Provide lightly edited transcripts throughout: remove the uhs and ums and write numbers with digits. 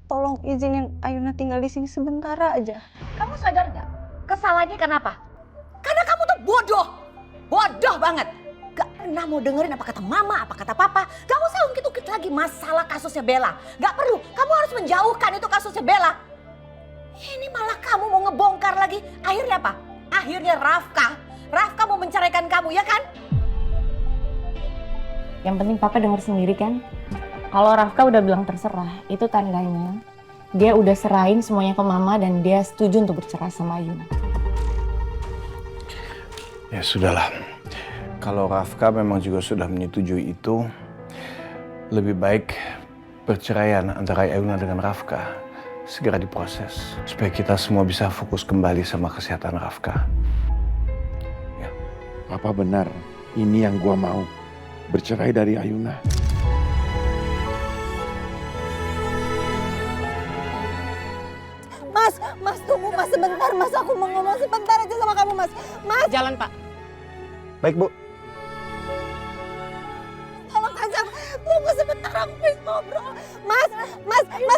tolong izinin Ayuna tinggal di sini sebentar aja. Kamu sadar nggak? Kesalahannya kenapa? Karena kamu tuh bodoh. Bodoh banget. Gak pernah mau dengerin apa kata mama, apa kata papa. Gak usah ungkit-ungkit lagi masalah kasusnya Bella. Gak perlu. Kamu harus menjauhkan itu kasusnya Bella. Ini malah kamu mau ngebongkar lagi. Akhirnya apa? Akhirnya Rafka mau menceraikan kamu, ya kan? Yang penting papa dengar sendiri kan. Kalau Rafka udah bilang terserah, itu tandanya dia udah serahin semuanya ke mama dan dia setuju untuk bercerai sama Ayuna. Ya sudahlah. Kalau Rafka memang juga sudah menyetujui itu, lebih baik perceraian antara Ayuna dengan Rafka segera diproses. Supaya kita semua bisa fokus kembali sama kesehatan Rafka. Ya. Apa benar ini yang gua mau? Bercerai dari Ayuna. Mas tunggu mas sebentar mas, aku mau ngomong sebentar aja sama kamu mas. Mas. Jalan Pak. Baik Bu. Tolong aja, tunggu sebentar aku pengen ngobrol. Mas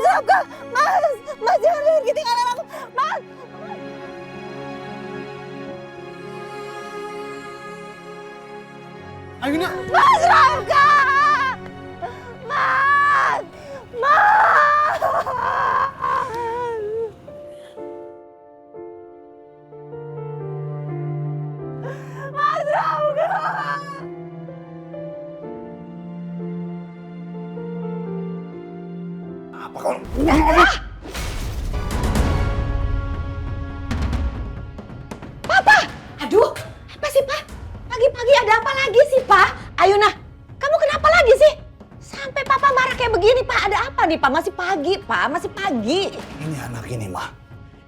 Rafka, mas jangan pergi tinggalin aku, mas. Ayuna. Mas Rafka, mas. Mas Rafka. Apa kau? Aduh, apa sih Pak? Pagi-pagi ada apa lagi sih Pak? Ayuna, kamu kenapa lagi sih? Sampai Papa marah kayak begini Pak, ada apa nih Pak? Masih pagi Pak, masih pagi. Ini anak ini mah,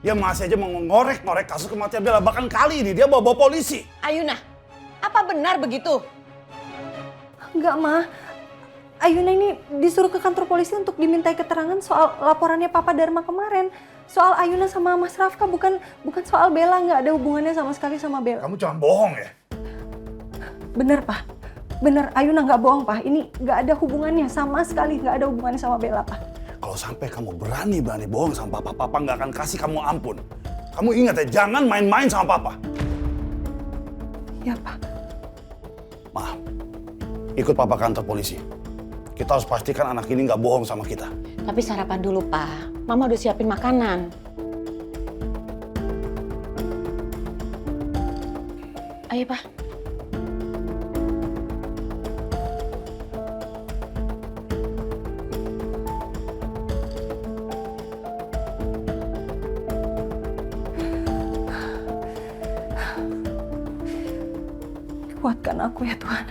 dia masih aja mau ngorek-ngorek kasus kematian Bella. Bahkan kali ini dia bawa polisi. Ayuna, apa benar begitu? Enggak mah, Ayuna ini disuruh ke kantor polisi untuk dimintai keterangan soal laporannya Papa Dharma kemarin. Soal Ayuna sama Mas Rafka, bukan soal Bella, nggak ada hubungannya sama sekali sama Bella. Kamu jangan bohong ya. Bener Pak, bener Ayuna nggak bohong Pak. Ini nggak ada hubungannya sama sekali, nggak ada hubungannya sama Bella Pak. Kalau sampai kamu berani bohong sama papa nggak akan kasih kamu ampun. Kamu ingat ya, jangan main-main sama papa. Ya Pak. Ma, ikut papa kantor polisi. Kita harus pastikan anak ini nggak bohong sama kita. Tapi sarapan dulu Pak, Mama udah siapin makanan. Ayo Pak. Kuatkan aku ya Tuhan.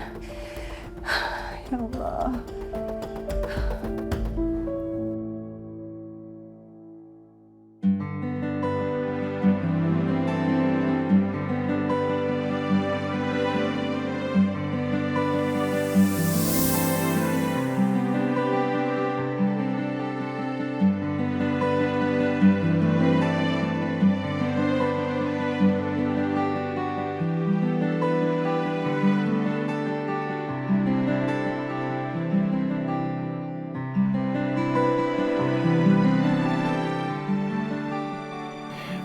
Ya Allah.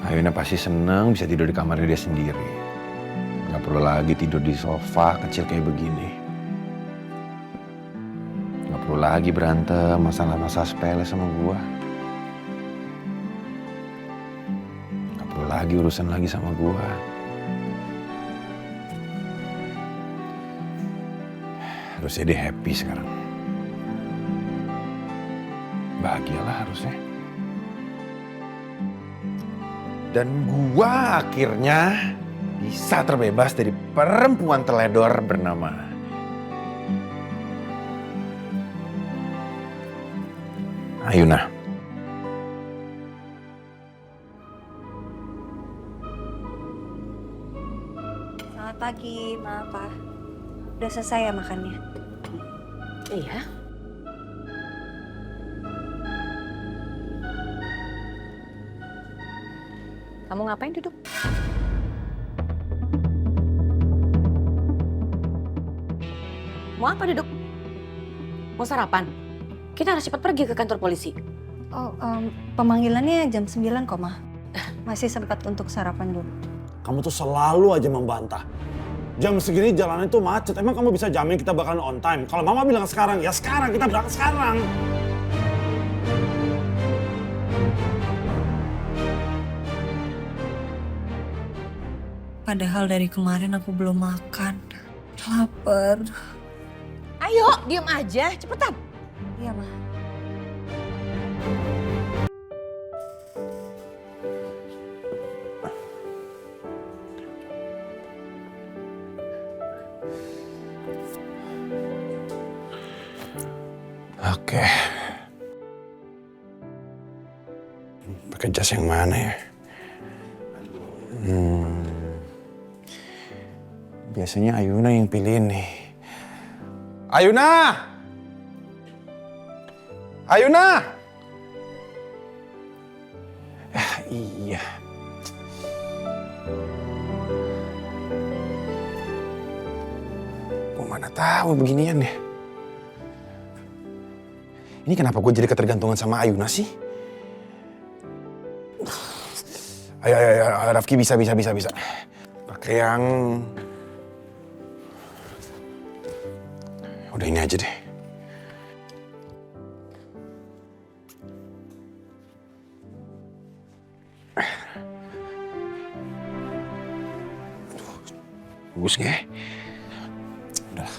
Ayuna pasti seneng bisa tidur di kamarnya dia sendiri. Gak perlu lagi tidur di sofa kecil kayak begini. Gak perlu lagi berantem masalah-masalah sepele sama gua. Gak perlu lagi urusan lagi sama gua. Harusnya dia happy sekarang. Bahagialah harusnya. Dan gua akhirnya bisa terbebas dari perempuan teledor bernama Ayuna. Selamat pagi, maaf Pak. Udah selesai ya makannya? Iya. Kamu ngapain duduk? Mau apa duduk? Mau sarapan? Kita harus cepat pergi ke kantor polisi. Oh, pemanggilannya jam 9 kok, Ma. Masih sempat untuk sarapan dulu. Kamu tuh selalu aja membantah. Jam segini jalanan itu macet. Emang kamu bisa jamin kita bakalan on time? Kalau mama bilang sekarang, ya sekarang. Kita berangkat sekarang. Padahal dari kemarin aku belum makan. Lapar. Ayo, diem aja, cepetan. Iya, Ma. Oke. Pakai jas yang mana ya? Biasanya Ayuna yang pilihin nih. Ayuna! Ayuna! Iya. Gue mana tahu beginian ya. Ini kenapa gue jadi ketergantungan sama Ayuna sih? Ayo, Rafki bisa. Pakai yang... Udah ini aja deh. Bagus nggak ya? Udah.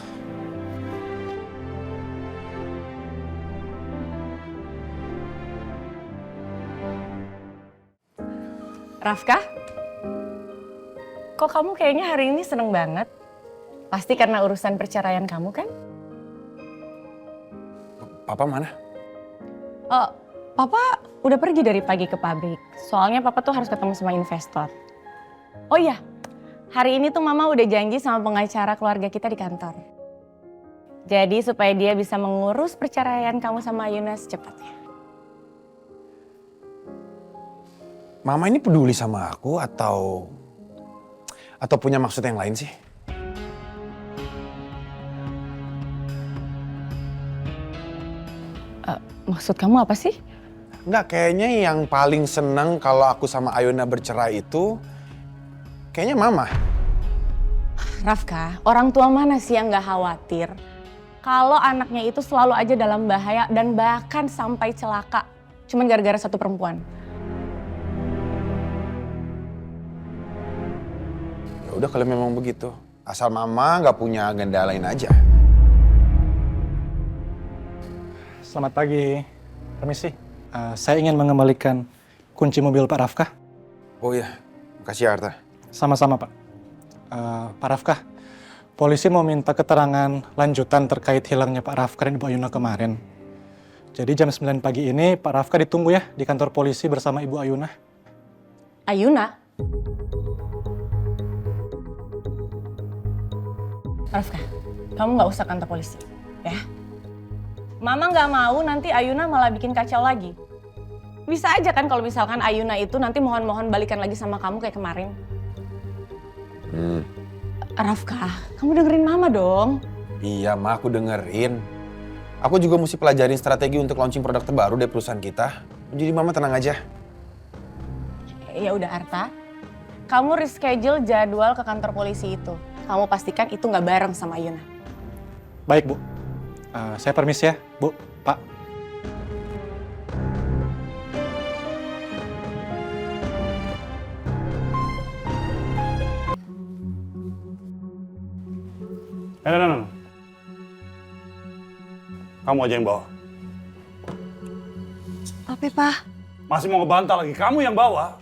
Rafka? Kok kamu kayaknya hari ini seneng banget? Pasti karena urusan perceraian kamu kan? Papa mana? Oh, Papa udah pergi dari pagi ke pabrik. Soalnya Papa tuh harus ketemu sama investor. Oh iya, hari ini tuh Mama udah janji sama pengacara keluarga kita di kantor. Jadi supaya dia bisa mengurus perceraian kamu sama Ayuna secepatnya. Mama ini peduli sama aku atau punya maksud yang lain sih? Maksud kamu apa sih? Enggak, kayaknya yang paling seneng kalau aku sama Ayuna bercerai itu kayaknya Mama. Rafka, orang tua mana sih yang gak khawatir kalau anaknya itu selalu aja dalam bahaya dan bahkan sampai celaka cuman gara-gara satu perempuan? Ya udah kalau memang begitu, asal Mama nggak punya agenda lain aja. Selamat pagi, permisi. Saya ingin mengembalikan kunci mobil Pak Rafka. Oh iya, makasih Arta. Sama-sama Pak. Pak Rafka, polisi mau minta keterangan lanjutan terkait hilangnya Pak Rafka dan Ibu Ayuna kemarin. Jadi jam 9 pagi ini Pak Rafka ditunggu ya di kantor polisi bersama Ibu Ayuna. Ayuna? Rafka, kamu nggak usah kantor polisi, ya. Mama nggak mau nanti Ayuna malah bikin kacau lagi. Bisa aja kan kalau misalkan Ayuna itu nanti mohon-mohon balikan lagi sama kamu kayak kemarin. Rafka, kamu dengerin Mama dong. Iya, Ma, aku dengerin. Aku juga mesti pelajarin strategi untuk launching produk terbaru dari perusahaan kita. Jadi Mama tenang aja. Ya udah Arta, kamu reschedule jadwal ke kantor polisi itu. Kamu pastikan itu nggak bareng sama Ayuna. Baik Bu, saya permisi ya Bu, Pak. No. Kamu aja yang bawa. Tapi, Pak. Masih mau ngebantah lagi, kamu yang bawa.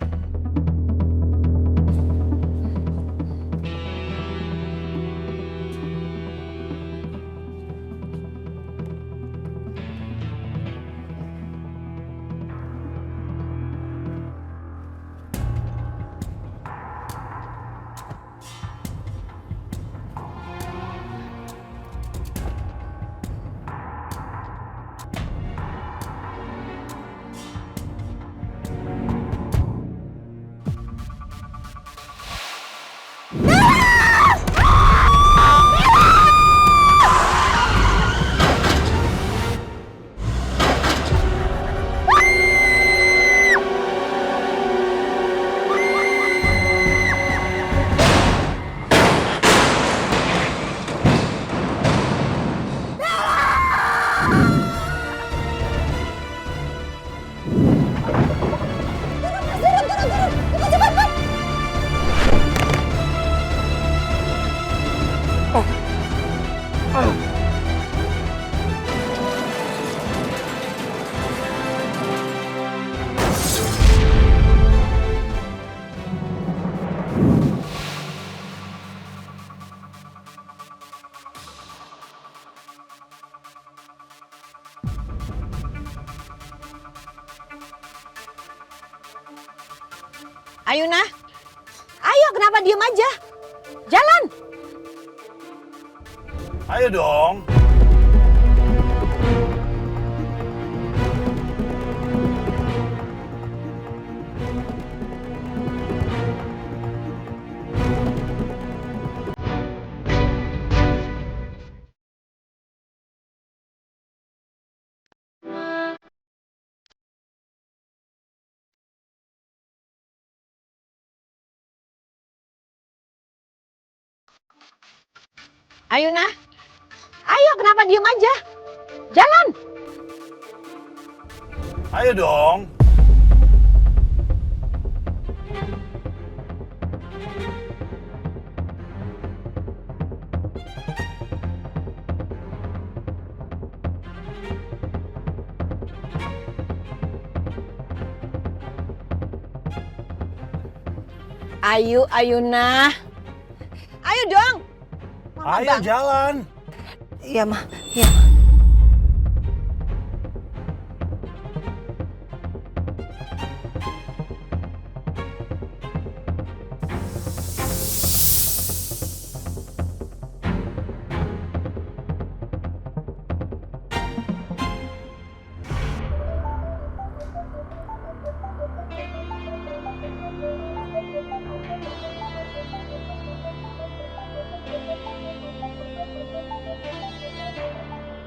Ayuna, ayo kenapa diem aja? Jalan. Ayo dong. Ayuna, ayo kenapa diem aja? Jalan. Ayo dong. Ayo Ayuna. Ayo dong. Mama Ayo bang. jalan. Iya, Ma. Iya.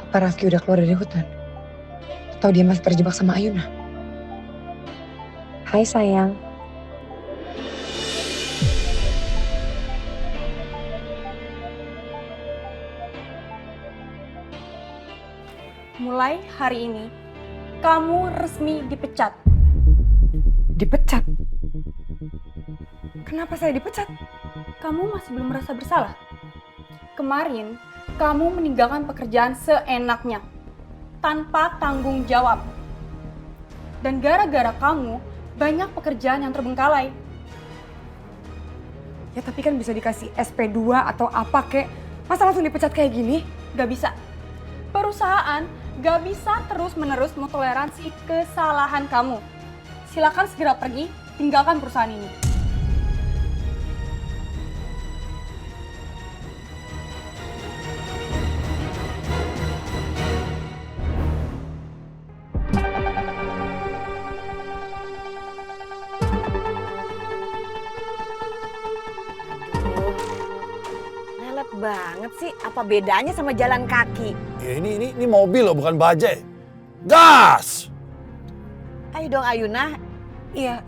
Apa Rafki udah keluar dari hutan? Atau dia masih terjebak sama Ayuna? Hai sayang. Mulai hari ini, kamu resmi dipecat. Dipecat? Kenapa saya dipecat? Kamu masih belum merasa bersalah? Kemarin, kamu meninggalkan pekerjaan seenaknya, tanpa tanggung jawab. Dan gara-gara kamu, banyak pekerjaan yang terbengkalai. Ya tapi kan bisa dikasih SP2 atau apa kek. Masa langsung dipecat kayak gini? Gak bisa. Perusahaan gak bisa terus-menerus mentoleransi kesalahan kamu. Silakan segera pergi, tinggalkan perusahaan ini. Lelet banget sih. Apa bedanya sama jalan kaki? Ya, ini mobil loh, bukan bajai. Gas! Ayo dong Ayuna. Iya,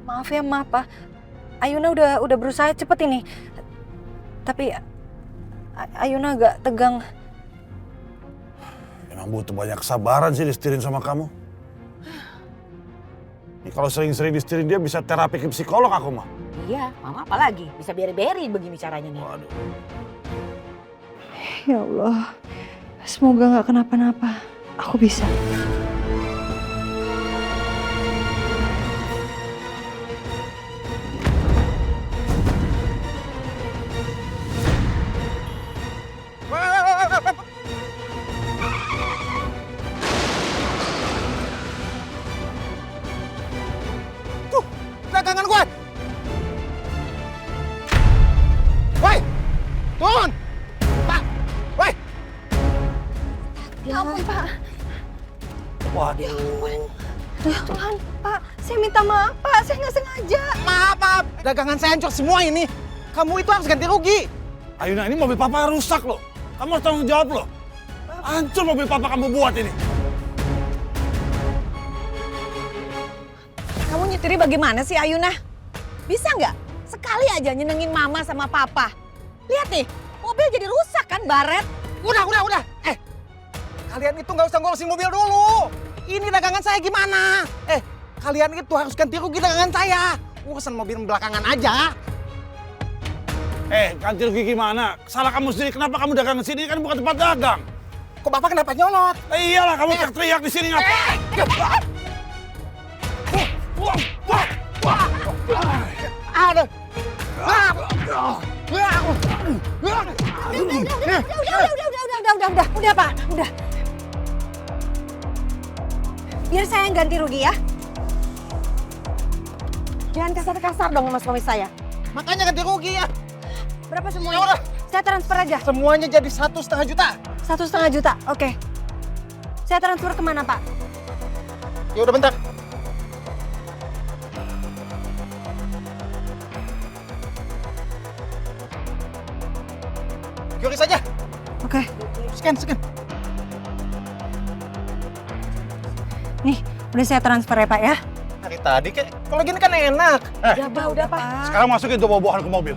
maaf ya, Ma, Pak. Ayuna udah berusaha cepet ini. Tapi Ayuna agak tegang. Emang butuh banyak kesabaran sih disetirin sama kamu. Ini kalau sering-sering disetirin dia bisa terapi ke psikolog aku mah. Iya, mama apalagi bisa beri-beri begini caranya nih. Waduh. Ya Allah, semoga gak kenapa-napa. Aku bisa. Dagangan gue! Woi! Turun! Pak! Woi! Ya ampun, Pak. Waduh. Ya Tuhan, Pak. Saya minta maaf, Pak. Saya nggak sengaja. Maaf! Dagangan saya hancur semua ini. Kamu itu harus ganti rugi. Ayuna, ini mobil papa rusak loh. Kamu harus tanggung jawab loh. Hancur mobil papa kamu buat ini. Kamu nyetirnya bagaimana sih Ayuna? Bisa nggak? Sekali aja nyenengin mama sama papa. Lihat nih, mobil jadi rusak kan, Baret? Udah. Kalian itu nggak usah ngurusin mobil dulu. Ini dagangan saya gimana? Kalian itu harus ganti rugi dagangan saya. Urusan mobil belakangan aja. Ganti rugi gimana? Salah kamu sendiri. Kenapa kamu dagang di sini? Kan bukan tempat dagang. Kok bapak kenapa nyolot? Iyalah, kamu teriak di sini ngapain? Aduh. Udah, Pak. Udah. Biar saya yang ganti rugi ya. Jangan kasar-kasar dong sama suami saya. Makanya ganti rugi ya. Berapa Ya semuanya? udah, Saya transfer aja. semuanya jadi 1,5 juta. 1,5 juta, oke. Saya transfer kemana, Pak? Ya udah bentar. QRIS aja. Oke. Scan. Nih, udah saya transfer ya, Pak ya. Dari tadi kayak kalau gini kan enak. Udah, Pak. Sekarang masukin tuh bawa-bawaan ke mobil.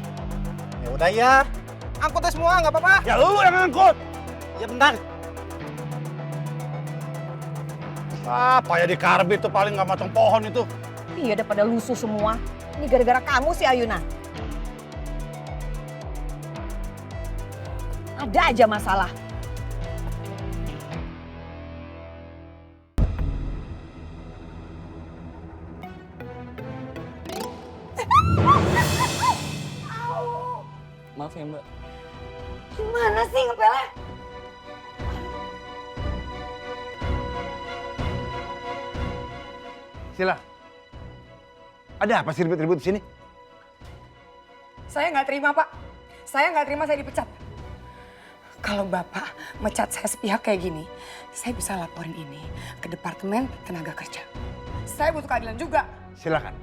Ya udah ya. Angkut aja semua, nggak apa-apa. Ya lu yang angkut. Ya bentar. Apa ya di karbit tuh paling nggak matang pohon itu. Iya, udah pada lusuh semua. Ini gara-gara kamu sih, Ayuna. Ada aja masalah. Maaf ya Mbak. Gimana sih ngepelnya? Sila, ada apa sih ribut-ribut di sini? Saya nggak terima, Pak. Saya nggak terima saya dipecat. Kalau Bapak mecat saya sepihak kayak gini, saya bisa laporin ini ke Departemen Tenaga Kerja. Saya butuh keadilan juga. Silakan.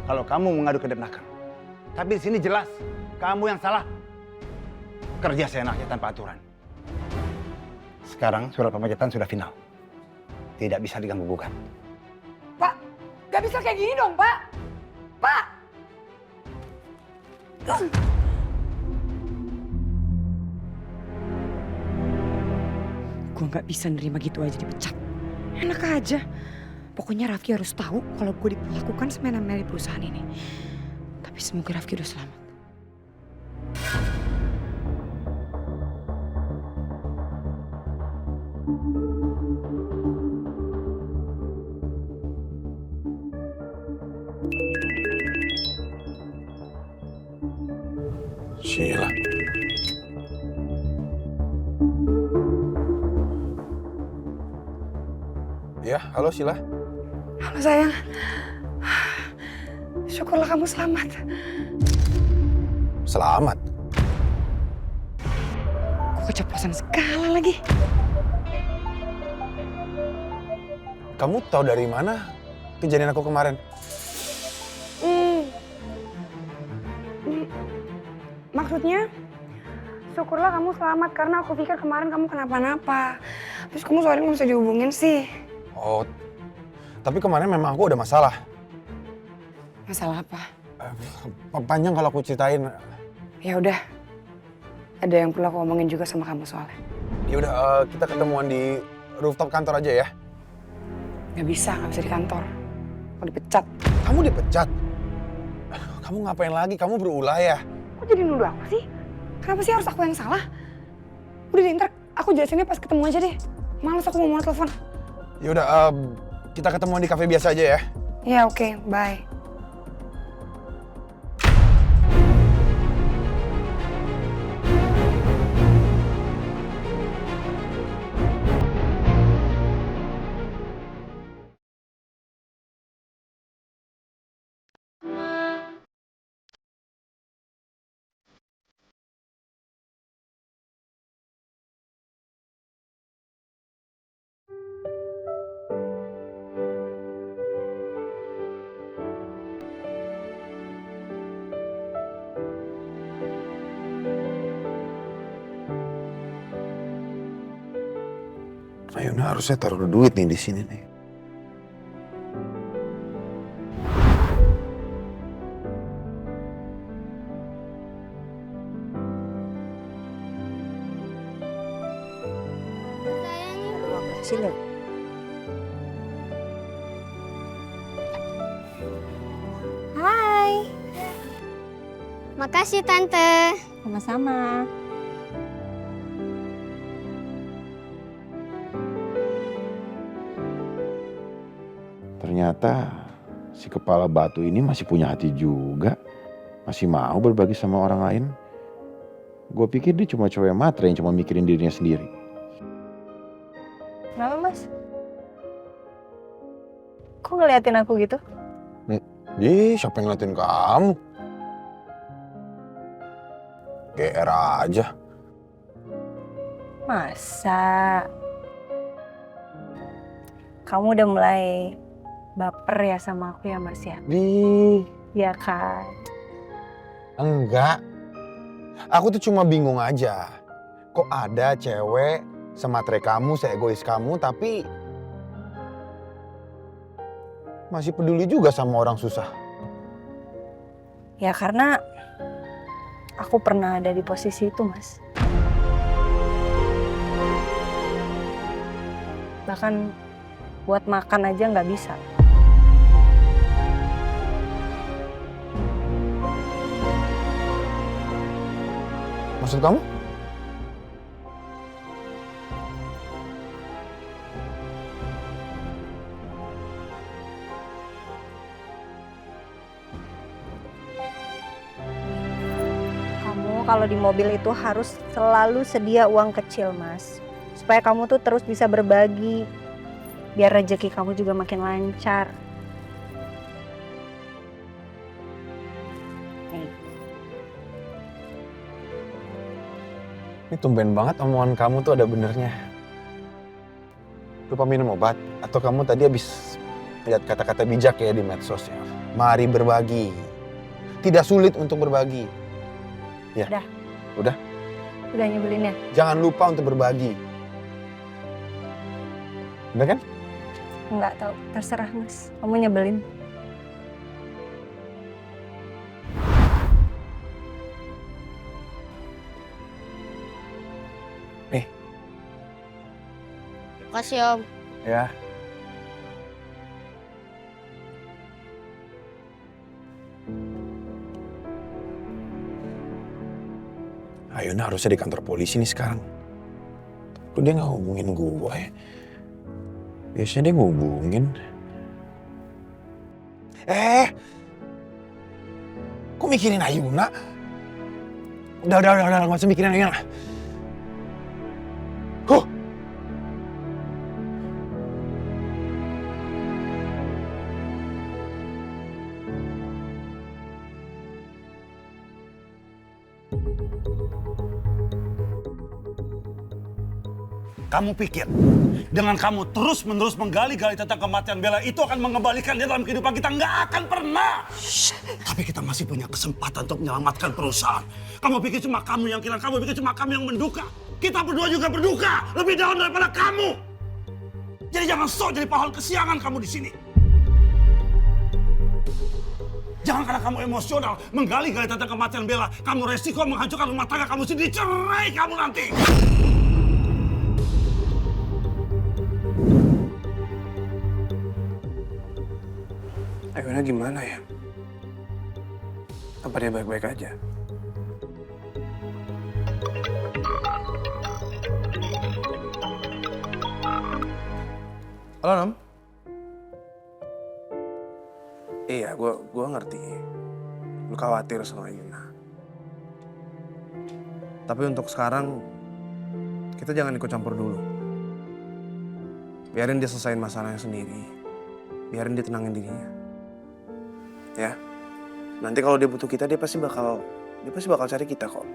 Kalau kamu mengadu kedenakan. Tapi di sini jelas, kamu yang salah. Kerja seenaknya tanpa aturan. Sekarang surat pemecatan sudah final. Tidak bisa diganggu gugat. Pak, nggak bisa kayak gini dong, Pak. Pak! Gue nggak bisa nerima gitu aja dipecat. Enak aja. Pokoknya Rafki harus tahu kalau gue diperlakukan semena-mena di perusahaan ini. Tapi semoga Rafki udah selamat. Sheila. Ya, halo Sheila. Halo sayang. Syukurlah kamu selamat. Selamat. Gue keceplosan segala lagi. Kamu tahu dari mana kejadian aku kemarin? Maksudnya, syukurlah kamu selamat karena aku pikir kemarin kamu kenapa-napa. Terus kamu soalnya nggak bisa dihubungin sih. Oh, tapi kemarin memang aku ada masalah. Masalah apa? Panjang kalau aku ceritain. Ya udah, ada yang perlu aku omongin juga sama kamu soalnya. Ya udah, kita ketemuan di rooftop kantor aja ya. Nggak bisa di kantor. Aku dipecat. Kamu dipecat? Kamu ngapain lagi? Kamu berulah ya? Kok jadi nuduh aku sih? Kenapa sih harus aku yang salah? Udah deh, ntar aku jelasinnya pas ketemu aja deh. Males aku mau telepon. Ya udah, kita ketemuan di kafe biasa aja ya. Ya oke, bye. Ayuna harusnya taruh duit nih di sini nih. Sini. Hai. Makasih Tante. Sama-sama. Ternyata si kepala batu ini masih punya hati juga. Masih mau berbagi sama orang lain. Gue pikir dia cuma cowok matre yang cuma mikirin dirinya sendiri. Kenapa, Mas? Kok ngeliatin aku gitu? Ih, siapa yang ngeliatin kamu? GR aja. Masa? Kamu udah mulai baper ya sama aku ya Mas ya? Ya kan? Enggak. Aku tuh cuma bingung aja. Kok ada cewek sematre kamu, seegois kamu, tapi masih peduli juga sama orang susah. Ya karena aku pernah ada di posisi itu Mas. Bahkan buat makan aja nggak bisa. Maksud kamu? Kamu kalau di mobil itu harus selalu sedia uang kecil Mas. Supaya kamu tuh terus bisa berbagi. Biar rezeki kamu juga makin lancar. Ini tumben banget omongan kamu tuh ada benernya. Lupa minum obat? Atau kamu tadi habis lihat kata-kata bijak ya di medsos ya? Mari berbagi. Tidak sulit untuk berbagi. Ya? Udah? Udah nyebelin ya? Jangan lupa untuk berbagi. Bener kan? Enggak tahu, terserah Mas. Kamu nyebelin. Makasih Om. Ya. Ayuna harusnya di kantor polisi nih sekarang. Kok dia nggak hubungin gue ya? Biasanya dia ngehubungin. Kok mikirin Ayuna? Udah, nggak usah mikirin Ayuna. Kamu pikir dengan kamu terus-menerus menggali-gali tentang kematian Bella itu akan mengembalikan dia dalam kehidupan kita? Nggak akan pernah. Tapi kita masih punya kesempatan untuk menyelamatkan perusahaan. Kamu pikir cuma kamu yang hilang, kamu pikir cuma kamu yang menduka. Kita berdua juga berduka, lebih dalam daripada kamu. Jadi jangan sok jadi pahlawan kesiangan kamu di sini. Jangan karena kamu emosional menggali-gali tentang kematian Bella, kamu resiko menghancurkan rumah tangga kamu sendiri, cerai kamu nanti. Ayuna gimana ya? Apa dia baik-baik aja? Halo, Nom. Iya, gua ngerti. Lu khawatir sama Ayuna. Tapi untuk sekarang, kita jangan ikut campur dulu. Biarin dia selesaiin masalahnya sendiri. Biarin dia tenangin dirinya. Ya, nanti kalau dia butuh kita, dia pasti bakal cari kita kok.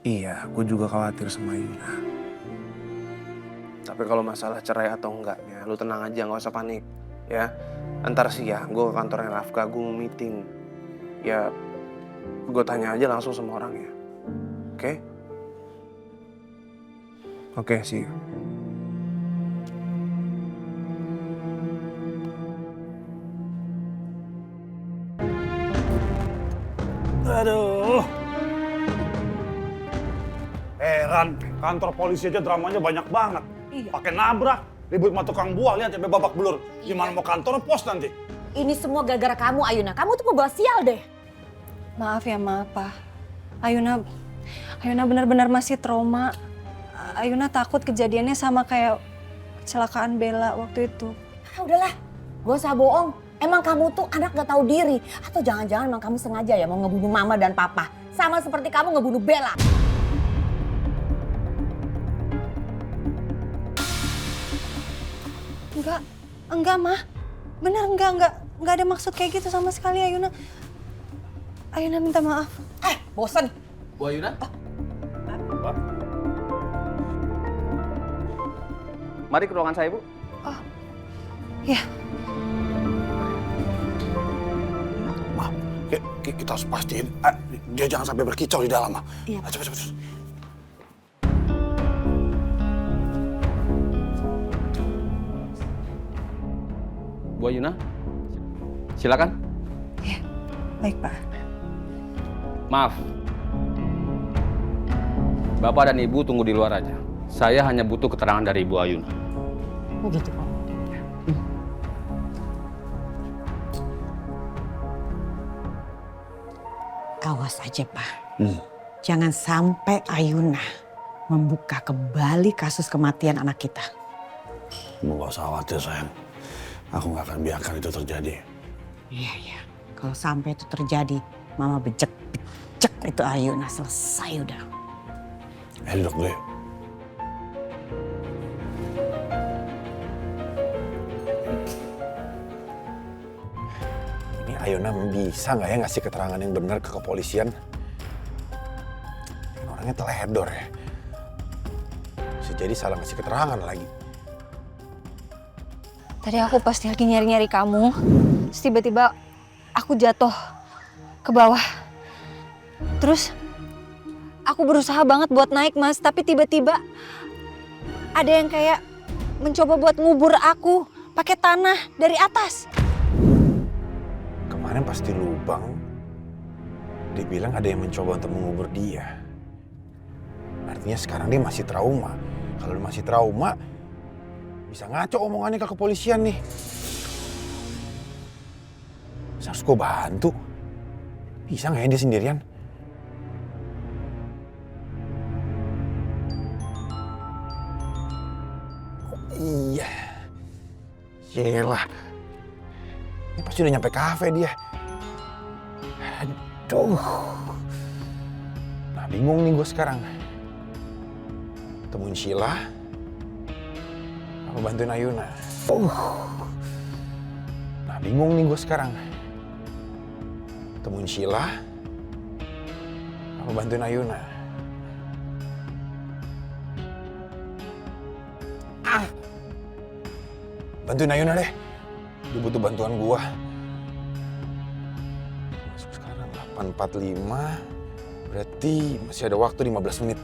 Iya, gue juga khawatir sama Ayuna. Tapi kalau masalah cerai atau enggaknya, lu tenang aja, nggak usah panik. Ya, antar siang gue ke kantornya Rafka, gue mau meeting. Ya, gue tanya aja langsung sama orangnya. Oke? Oke, see you. Aduh. Heran, kantor polisi aja dramanya banyak banget. Iya. Pakai nabrak, ribut sama tukang buah, lihat ya babak belur. Gimana mau kantor pos nanti? Ini semua gara-gara kamu, Ayuna. Kamu tuh pembawa sial deh. Maaf ya Ma, Pak. Ayuna benar-benar masih trauma. Ayuna takut kejadiannya sama kayak kecelakaan Bella waktu itu. Ah, udahlah, gak usah bohong. Emang kamu tuh anak gak tahu diri. Atau jangan-jangan emang kamu sengaja ya mau ngebunuh Mama dan Papa. Sama seperti kamu ngebunuh Bella. Enggak Ma. Bener, nggak ada maksud kayak gitu sama sekali Ayuna. Ayuna minta maaf. Bosen. Bu Ayuna? Mari ke ruangan saya, Bu. Ya, Ma, kita harus pastiin dia jangan sampai berkicau di dalam, Ma. Iya. Cepet. Bu Ayuna, silakan. baik Pak. Maaf. Bapak dan Ibu tunggu di luar aja. Saya hanya butuh keterangan dari Ibu Ayuna. Begitu, Pak. Awas aja, Pak. Jangan sampai Ayuna membuka kembali kasus kematian anak kita. Nggak usah khawatir, sayang. Aku nggak akan biarkan itu terjadi. Iya. Kalau sampai itu terjadi, Mama becek itu Ayuna, selesai udah. Duduk dulu ya. Ini Ayuna bisa nggak ya ngasih keterangan yang benar ke kepolisian? Orangnya teledor ya. Bisa jadi salah ngasih keterangan lagi. Tadi aku pasti lagi nyari-nyari kamu. Terus tiba-tiba aku jatuh ke bawah. Terus aku berusaha banget buat naik, Mas. Tapi tiba-tiba ada yang kayak mencoba buat ngubur aku pakai tanah dari atas. Kemarin pas di lubang, dia bilang ada yang mencoba untuk mengubur dia. Artinya sekarang dia masih trauma. Kalau dia masih trauma, bisa ngaco omongannya ke kepolisian nih. Harus gue bantu. Bisa nggak ya dia sendirian? Oh, iya. Yelah. Ini pasti udah nyampe kafe dia. Aduh. Nah bingung nih gue sekarang. Temuin Sheila. Apa bantuin Ayuna? Nah bingung nih gue sekarang. Temuin Sheila. Apa bantuin Ayuna? Bantuin Ayuna deh. Dia butuh bantuan gua. Masuk sekarang 8.45. Berarti masih ada waktu 15 menit.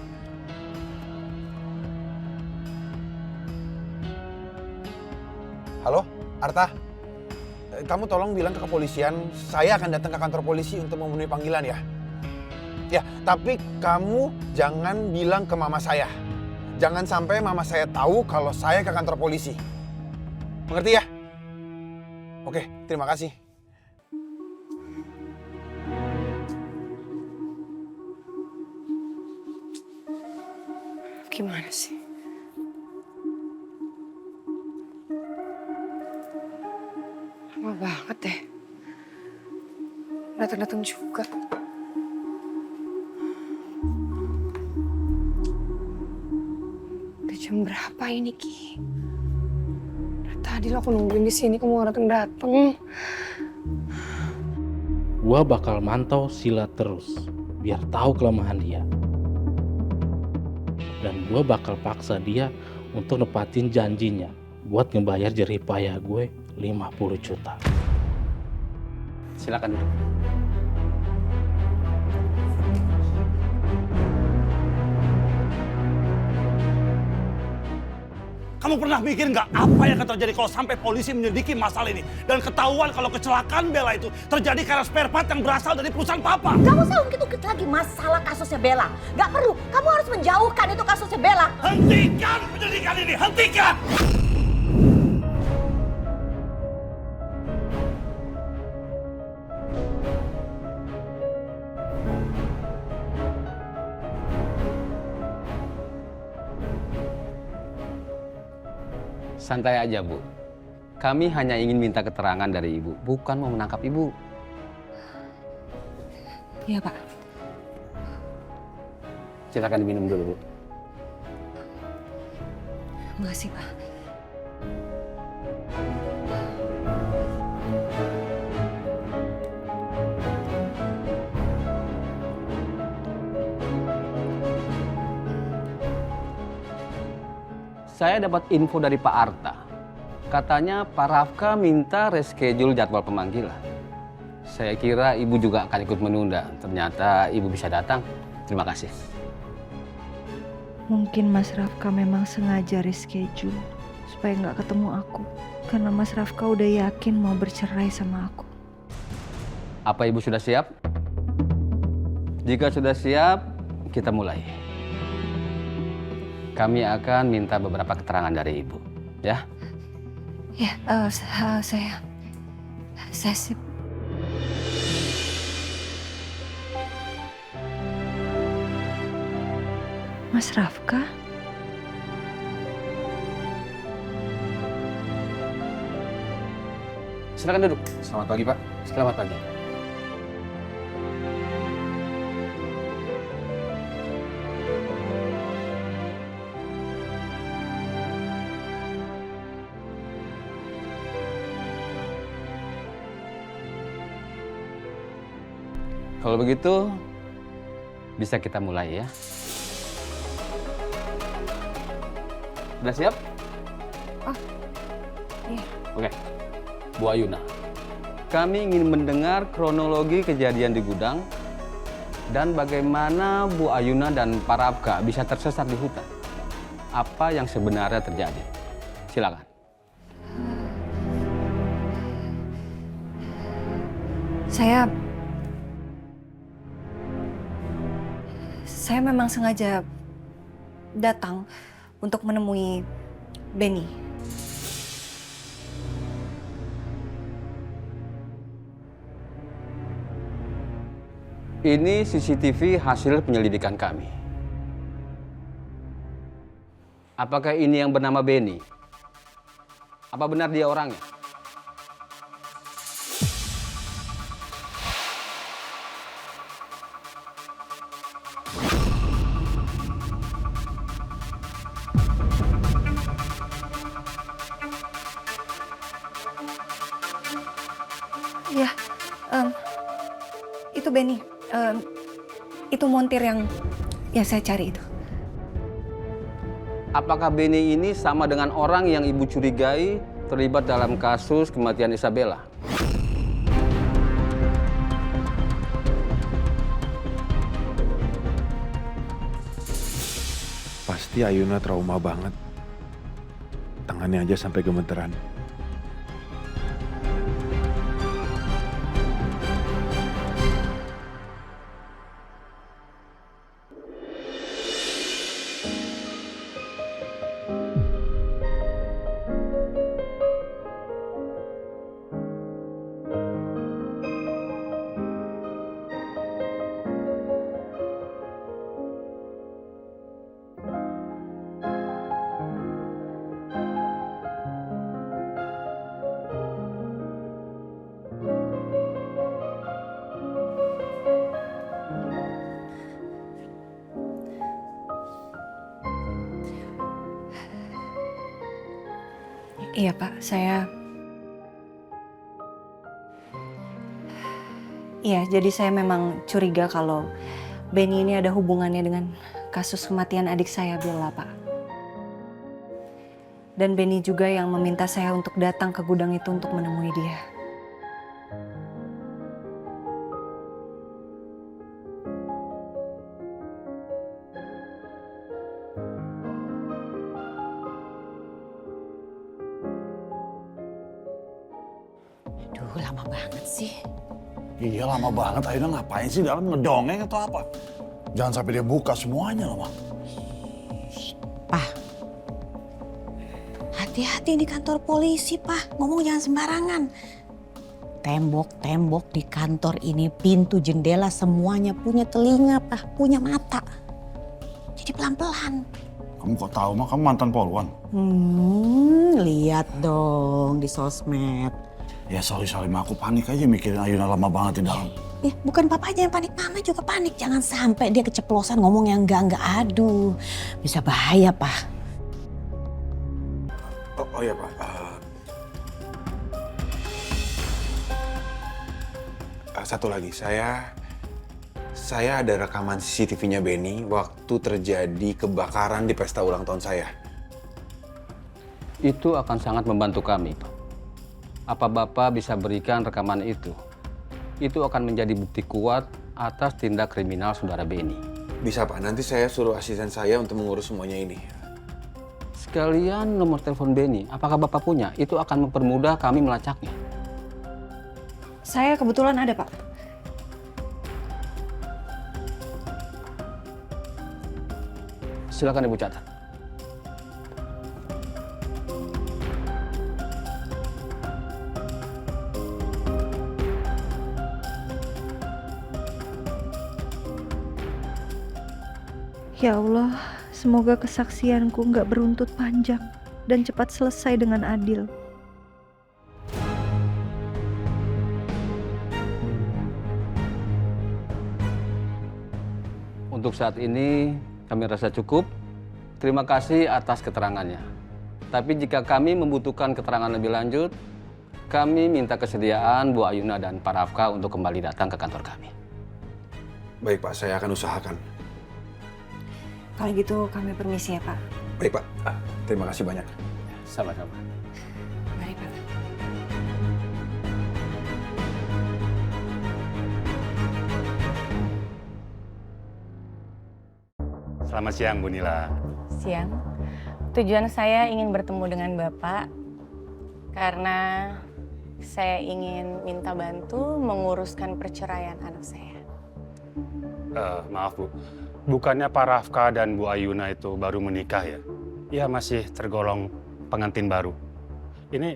Halo, Arta. Kamu tolong bilang ke kepolisian, saya akan datang ke kantor polisi untuk memenuhi panggilan ya. Ya, tapi kamu jangan bilang ke mama saya. Jangan sampai mama saya tahu kalau saya ke kantor polisi. Mengerti ya? Oke, terima kasih. Gimana sih? Lama banget deh. Datang-datang juga. Udah jam berapa ini, Ki? Dari tadi lo aku nungguin di sini, kamu gak datang-datang. Gua bakal mantau Sheila terus, biar tahu kelemahan dia. Dan gua bakal paksa dia untuk nepatin janjinya buat ngebayar jerih payah gue 50 juta. Silakan duduk. Kamu pernah mikir nggak apa yang akan terjadi kalau sampai polisi menyelidiki masalah ini dan ketahuan kalau kecelakaan Bella itu terjadi karena spare part yang berasal dari perusahaan Papa? Gak usah ungkit-ungkit lagi masalah kasusnya Bella. Gak perlu, kamu harus menjauhkan itu kasusnya Bella. Hentikan penyelidikan ini, hentikan! Santai aja, Bu. Kami hanya ingin minta keterangan dari Ibu, bukan mau menangkap Ibu. Iya, Pak. Silakan diminum dulu, Bu. Makasih, Pak. Saya dapat info dari Pak Arta. Katanya Pak Rafka minta reschedule jadwal pemanggilan. Saya kira Ibu juga akan ikut menunda. Ternyata Ibu bisa datang. Terima kasih. Mungkin Mas Rafka memang sengaja reschedule supaya nggak ketemu aku. Karena Mas Rafka udah yakin mau bercerai sama aku. Apa Ibu sudah siap? Jika sudah siap, kita mulai. Kami akan minta beberapa keterangan dari Ibu, ya? Ya, saya sip. Mas Rafka? Silakan duduk. Selamat pagi, Pak. Selamat pagi. Kalau begitu, bisa kita mulai ya. Sudah siap? Iya. Oke. Bu Ayuna, kami ingin mendengar kronologi kejadian di gudang dan bagaimana Bu Ayuna dan Pak Rafka bisa tersesat di hutan. Apa yang sebenarnya terjadi? Silakan. Saya memang sengaja datang untuk menemui Benny. Ini CCTV hasil penyelidikan kami. Apakah ini yang bernama Benny? Apa benar dia orangnya? Ya, itu Benny. Itu montir yang saya cari itu. Apakah Benny ini sama dengan orang yang Ibu curigai terlibat dalam kasus kematian Isabella? Pasti Ayuna trauma banget. Tangannya aja sampai gemeteran. Iya Pak, jadi saya memang curiga kalau Benny ini ada hubungannya dengan kasus kematian adik saya, Bella, Pak. Dan Benny juga yang meminta saya untuk datang ke gudang itu untuk menemui dia. Duh, lama banget sih. Iya lama banget, Ayuna ngapain sih dalam ngedongeng atau apa? Jangan sampai dia buka semuanya loh, Mak. Pak, hati-hati di kantor polisi, Pak. Ngomong jangan sembarangan. Tembok-tembok di kantor ini, pintu, jendela, semuanya punya telinga, Pak. Punya mata. Jadi pelan-pelan. Kamu kok tahu, Mak? Kamu mantan polwan. Lihat dong di sosmed. Ya sorry, Mak. Aku panik aja mikirin Ayuna lama banget di dalam. Ya, bukan papa aja yang panik, mama juga panik. Jangan sampai dia keceplosan ngomong yang enggak. Aduh, bisa bahaya, Pak. Oh iya, Pak. Satu lagi, saya ada rekaman CCTV-nya Benny waktu terjadi kebakaran di pesta ulang tahun saya. Itu akan sangat membantu kami, Pak. Apa Bapak bisa berikan rekaman itu? Itu akan menjadi bukti kuat atas tindak kriminal saudara Benny. Bisa Pak, nanti saya suruh asisten saya untuk mengurus semuanya ini. Sekalian nomor telepon Benny, apakah Bapak punya? Itu akan mempermudah kami melacaknya. Saya kebetulan ada, Pak. Silakan Ibu catat. Ya Allah, semoga kesaksianku nggak beruntut panjang dan cepat selesai dengan adil. Untuk saat ini kami rasa cukup. Terima kasih atas keterangannya. Tapi jika kami membutuhkan keterangan lebih lanjut, kami minta kesediaan Bu Ayuna dan Pak Rafka untuk kembali datang ke kantor kami. Baik Pak, saya akan usahakan. Kalau gitu kami permisi ya, Pak. Baik Pak, terima kasih banyak. Sama-sama. Mari, Pak. Selamat siang, Bu Nila. Siang. Tujuan saya ingin bertemu dengan Bapak karena saya ingin minta bantu menguruskan perceraian anak saya. Maaf Bu, bukannya Pak Rafka dan Bu Ayuna itu baru menikah ya? Ya masih tergolong pengantin baru. Ini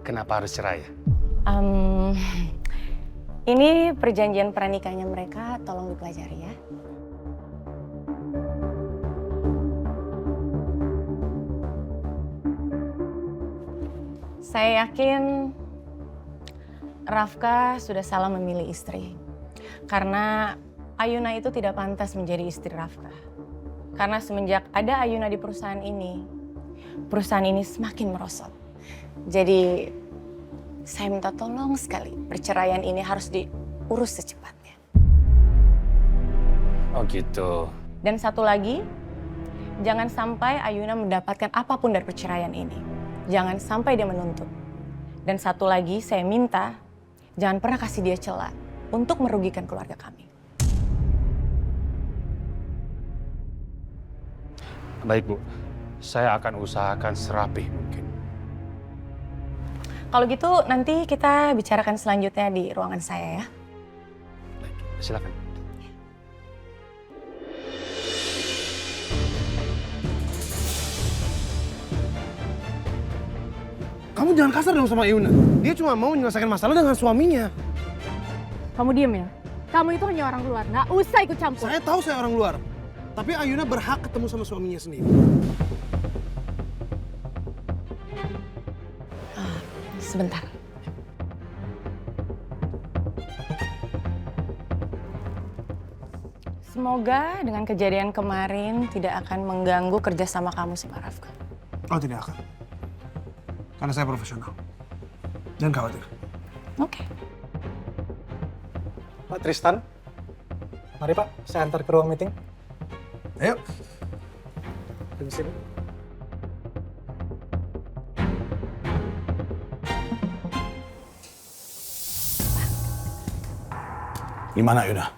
kenapa harus cerai ya? Ini perjanjian pernikahnya mereka, tolong dipelajari ya. Saya yakin Rafka sudah salah memilih istri. Karena Ayuna itu tidak pantas menjadi istri Rafka. Karena semenjak ada Ayuna di perusahaan ini semakin merosot. Jadi saya minta tolong sekali, perceraian ini harus diurus secepatnya. Oh gitu. Dan satu lagi, jangan sampai Ayuna mendapatkan apapun dari perceraian ini. Jangan sampai dia menuntut. Dan satu lagi, saya minta jangan pernah kasih dia celah untuk merugikan keluarga kami. Baik Bu, saya akan usahakan serapih mungkin. Kalau gitu nanti kita bicarakan selanjutnya di ruangan saya ya. Baik, silakan. Kamu jangan kasar dong sama Yuna. Dia cuma mau menyelesaikan masalah dengan suaminya. Kamu diem ya? Kamu itu hanya orang luar, nggak usah ikut campur. Saya tahu saya orang luar. Tapi Ayuna berhak ketemu sama suaminya sendiri. Sebentar. Semoga dengan kejadian kemarin tidak akan mengganggu kerjasama kamu sama Rafka. Oh tidak akan. Karena saya profesional. Jangan khawatir. Oke. Pak Tristan, mari Pak, saya antar ke ruang meeting. Ayo. Di sini. Gimana Ayuna?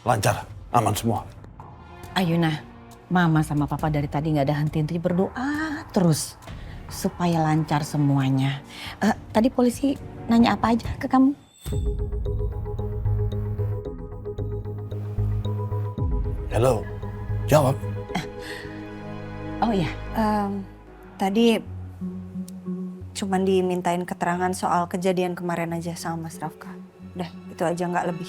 Lancar? Aman semua? Ayuna, Mama sama Papa dari tadi nggak ada henti-henti berdoa terus supaya lancar semuanya. Tadi polisi nanya apa aja ke kamu? Halo, jawab. Oh iya, Tadi cuman dimintain keterangan soal kejadian kemarin aja sama Mas Rafka. Udah, itu aja nggak lebih.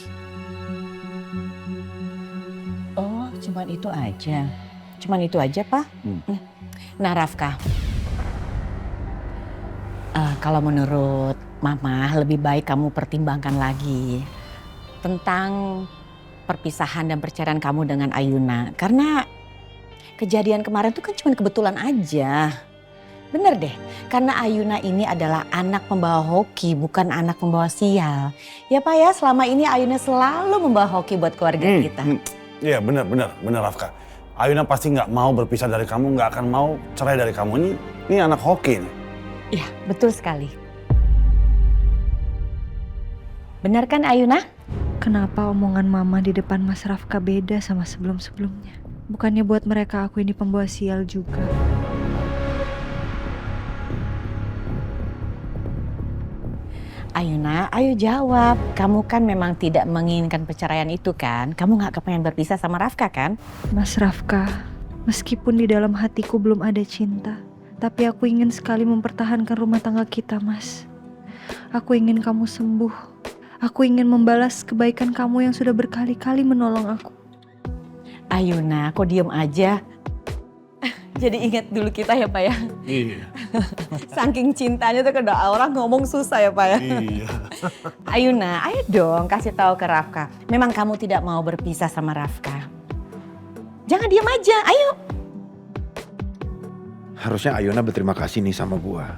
oh cuman itu aja. Cuman itu aja, Pak? Nah, Rafka. Kalau menurut Mama, lebih baik kamu pertimbangkan lagi tentang perpisahan dan perceraian kamu dengan Ayuna. Karena kejadian kemarin itu kan cuma kebetulan aja. Bener deh, karena Ayuna ini adalah anak pembawa hoki, bukan anak pembawa sial. Ya Pak ya, selama ini Ayuna selalu membawa hoki buat keluarga kita. Iya benar Rafka. Ayuna pasti nggak mau berpisah dari kamu, nggak akan mau cerai dari kamu. Ini anak hoki nih. Iya, betul sekali. Benar kan Ayuna? Kenapa omongan mama di depan Mas Rafka beda sama sebelum-sebelumnya? Bukannya buat mereka aku ini pembawa sial juga. Ayuna, ayo jawab. Kamu kan memang tidak menginginkan perceraian itu kan? Kamu gak kepengen berpisah sama Rafka kan? Mas Rafka, meskipun di dalam hatiku belum ada cinta, tapi aku ingin sekali mempertahankan rumah tangga kita, Mas. Aku ingin kamu sembuh. Aku ingin membalas kebaikan kamu yang sudah berkali-kali menolong aku. Ayuna, kok diem aja? Jadi ingat dulu kita ya Pak ya? Iya. Saking cintanya tuh kada orang ngomong susah ya Pak ya? Iya. Ayuna, ayo dong kasih tahu ke Rafka. Memang kamu tidak mau berpisah sama Rafka. Jangan diam aja, ayo. Harusnya Ayuna berterima kasih nih sama gua.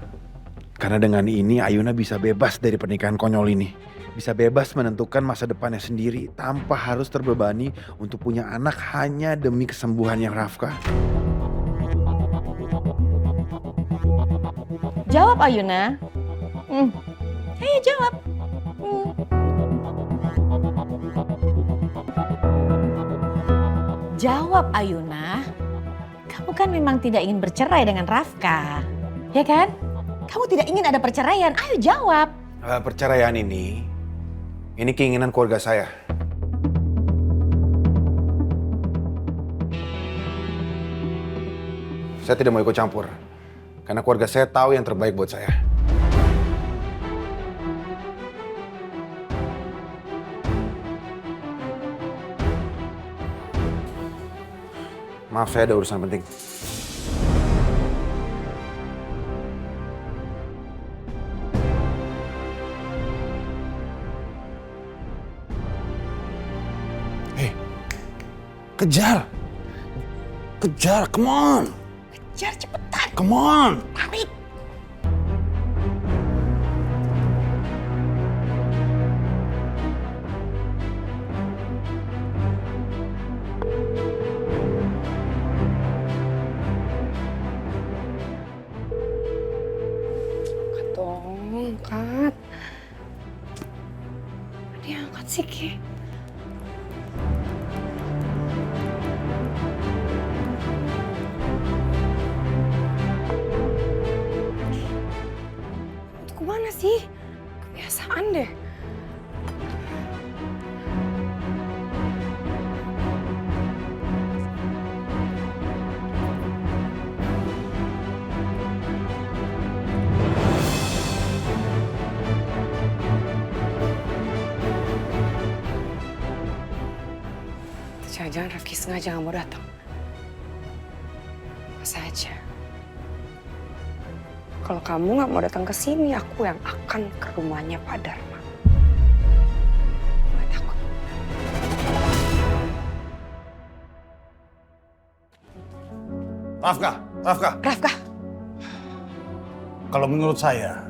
Karena dengan ini Ayuna bisa bebas dari pernikahan konyol ini. Bisa bebas menentukan masa depannya sendiri tanpa harus terbebani untuk punya anak hanya demi kesembuhannya Rafka. Jawab Ayuna. Ayo jawab. Jawab Ayuna. Kamu kan memang tidak ingin bercerai dengan Rafka. Ya kan? Kamu tidak ingin ada perceraian. Ayo jawab. Perceraian ini keinginan keluarga saya. Saya tidak mau ikut campur. Karena keluarga saya tahu yang terbaik buat saya. Maaf, saya ada urusan penting. Kejar! Kejar, come on! Kejar cepetan! Come on! Tarik! Angkat dong, angkat. Dia angkat sih, Ki. Kemana sih? Kebiasaan deh. Jangan-jangan Rafki sengaja nggak mau datang. Masa aja. Kalau kamu nggak mau datang ke sini, aku yang akan ke rumahnya Pak Dharma. Gue takut. Rafka, Rafka. Rafka. Kalau menurut saya,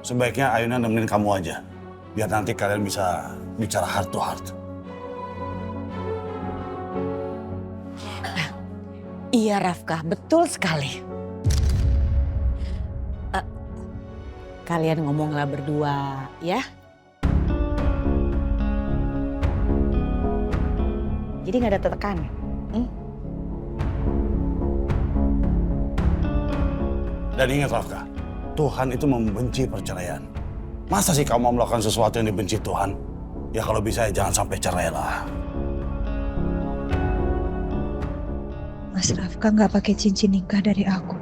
sebaiknya Ayuna nemenin kamu aja. Biar nanti kalian bisa bicara heart to heart. Iya Rafka, betul sekali. Kalian ngomonglah berdua, ya. Jadi nggak ada tekanan. Dan ingat Rafka, Tuhan itu membenci perceraian. Masa sih kamu mau melakukan sesuatu yang dibenci Tuhan? Ya kalau bisa ya jangan sampai cerai lah. Mas Rafka nggak pakai cincin nikah dari aku.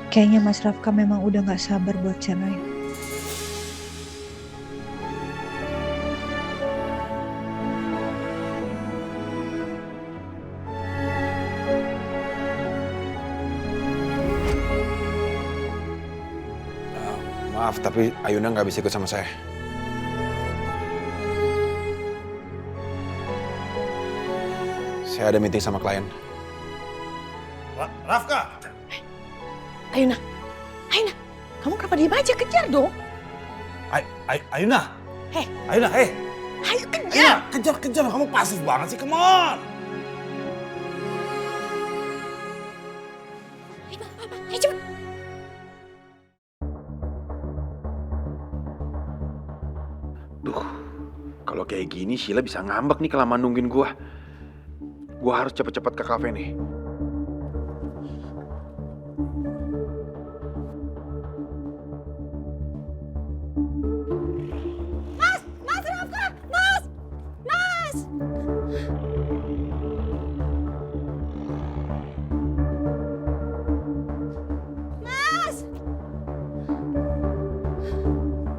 Kayaknya Mas Rafka memang udah nggak sabar buat cerai. Maaf, tapi Ayuna nggak bisa ikut sama saya. Saya ada meeting sama klien. Rafka! Ayuna, Ayuna, kamu kenapa diem aja? Kejar dong. Ayuna! Hei. Ayuna, hei! Ayo kejar. Iya, kejar. Kamu pasif banget sih, come on. Ayo cepet. Duh, kalau kayak gini Sheila bisa ngambek nih kelamaan nungguin gua. Gua harus cepet-cepet ke kafe nih. Mas Rafka, Mas. Mas.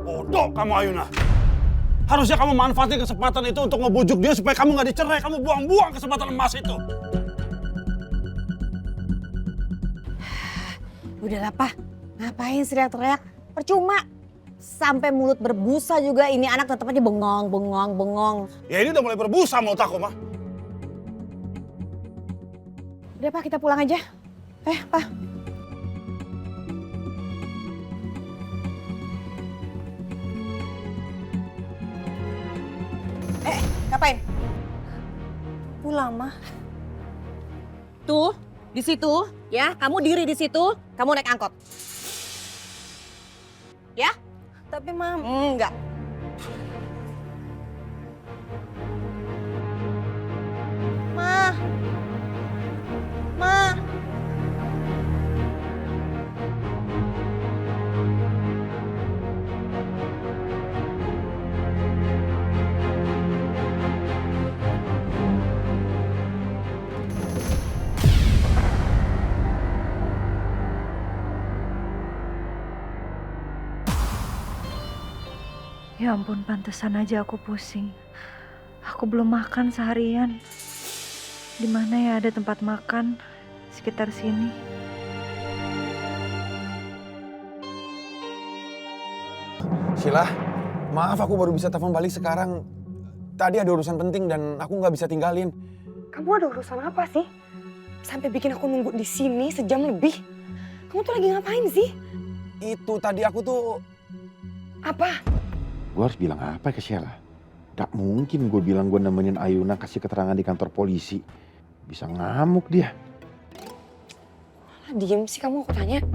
Bodoh kamu Ayuna. Harusnya kamu manfaatin kesempatan itu untuk ngebujuk dia supaya kamu nggak dicerai. Kamu buang-buang kesempatan emas itu. Udahlah, Pak. Ngapain teriak-teriak? Percuma. Sampai mulut berbusa juga ini anak tetap aja bengong. Ya ini udah mulai berbusa mulut aku, mah. Udah, Pak, kita pulang aja. Pak. Ngapain? Pulang, Mah. Tuh, di situ, ya. Kamu diri di situ, kamu naik angkot. Ya? Tapi, Mam. Enggak. Ma. Ya ampun, pantesan aja aku pusing. Aku belum makan seharian. Di mana ya ada tempat makan sekitar sini? Sheila, maaf aku baru bisa telepon balik sekarang. Tadi ada urusan penting dan aku nggak bisa tinggalin. Kamu ada urusan apa sih? Sampai bikin aku nunggu di sini sejam lebih. Kamu tuh lagi ngapain sih? Itu tadi aku tuh... Apa? Gue harus bilang apa ke Sheila? Gak mungkin gue bilang gue nemenin Ayuna kasih keterangan di kantor polisi. Bisa ngamuk dia. Diem sih kamu, aku tanya.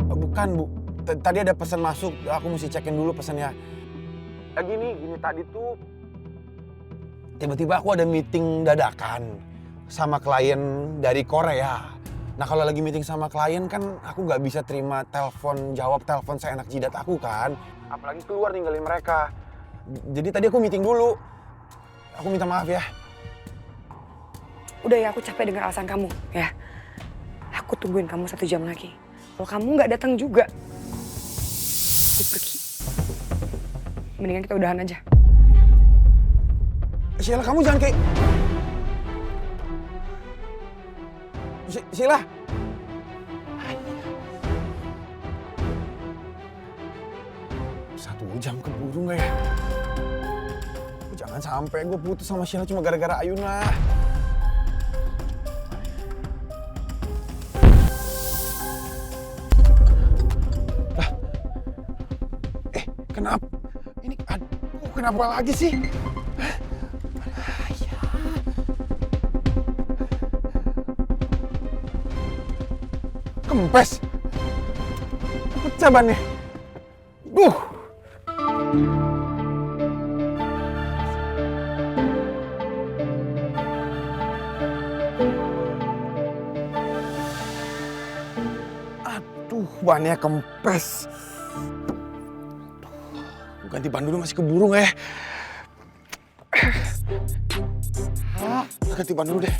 Bukan, Bu. Tadi ada pesan masuk, aku mesti cekin dulu pesannya. Gini tadi tuh... Tiba-tiba aku ada meeting dadakan sama klien dari Korea. Nah kalau lagi meeting sama klien kan aku nggak bisa terima jawab telepon seenak jidat aku kan. Apalagi keluar ninggalin mereka. Jadi tadi aku meeting dulu. Aku minta maaf ya. Udah ya, aku capek dengar alasan kamu ya. Aku tungguin kamu 1 jam lagi. Kalau kamu nggak datang juga, aku pergi. Mendingan kita udahan aja. Sheila, kamu jangan kayak... Sheila. Satu jam keburu nggak ya? Jangan sampai gue putus sama Sheila cuma gara-gara Ayuna. Kenapa? Ini aduh, kenapa lagi sih? Kempes. Pecah bannya. Aduh, bannya kempes. Ganti ban dulu, masih keburu nggak ya? Ganti ban dulu deh.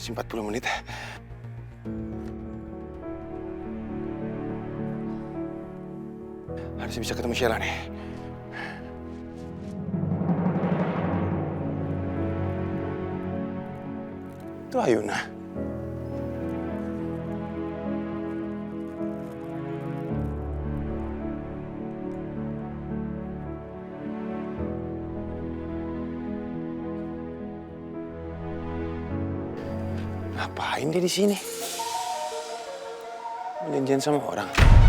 Masih 40 menit. Harus bisa ketemu Sheila nih. Itu Ayuna. Ngapain dia di sini? Janjian sama orang.